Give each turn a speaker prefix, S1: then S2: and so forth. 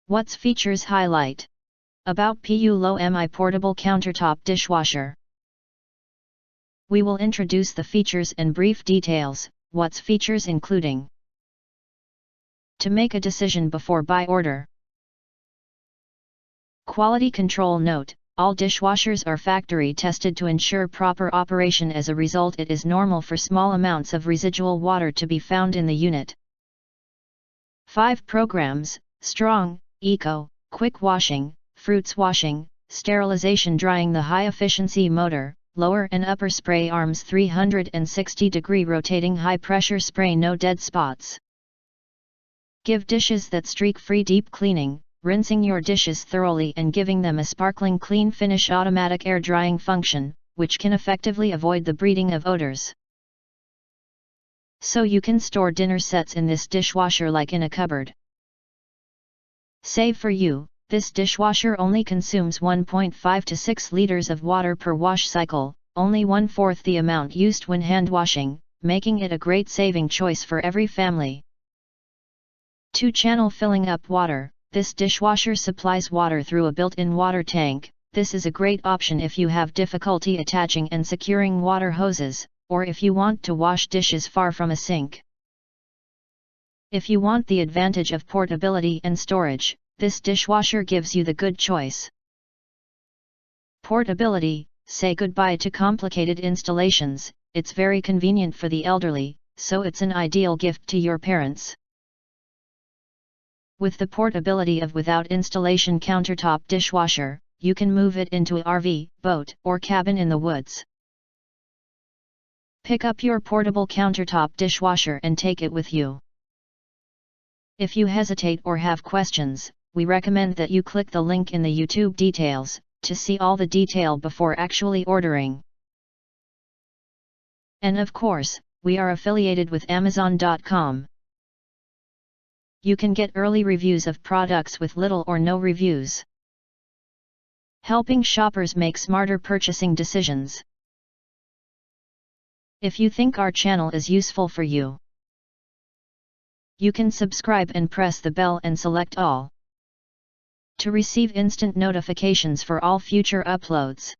S1: What's features highlight? About PULOMI Portable Countertop Dishwasher. We will introduce the features and brief details, what's features including. To make a decision before buy order. Quality control note, all dishwashers are factory tested to ensure proper operation. As a result, it is normal for small amounts of residual water to be found in the unit. 5 programs: strong, eco, quick washing, fruits washing, sterilization drying. The high efficiency motor, lower and upper spray arms, 360-degree rotating high pressure spray, no dead spots. Give dishes that streak free deep cleaning, rinsing your dishes thoroughly and giving them a sparkling clean finish. Automatic air drying function, which can effectively avoid the breeding of odors. So you can store dinner sets in this dishwasher like in a cupboard. Save for you, this dishwasher only consumes 1.5 to 6 liters of water per wash cycle, only 1/4 the amount used when hand washing, making it a great saving choice for every family. 2-channel filling up water. This dishwasher supplies water through a built-in water tank. This is a great option if you have difficulty attaching and securing water hoses, or if you want to wash dishes far from a sink. If you want the advantage of portability and storage, this dishwasher gives you the good choice. Portability, say goodbye to complicated installations. It's very convenient for the elderly, so it's an ideal gift to your parents. With the portability of without installation countertop dishwasher, you can move it into an RV, boat, or cabin in the woods. Pick up your portable countertop dishwasher and take it with you. If you hesitate or have questions, we recommend that you click the link in the YouTube details, to see all the detail before actually ordering. And of course, we are affiliated with Amazon.com. You can get early reviews of products with little or no reviews, helping shoppers make smarter purchasing decisions. If you think our channel is useful for you, you can subscribe and press the bell and select all to receive instant notifications for all future uploads.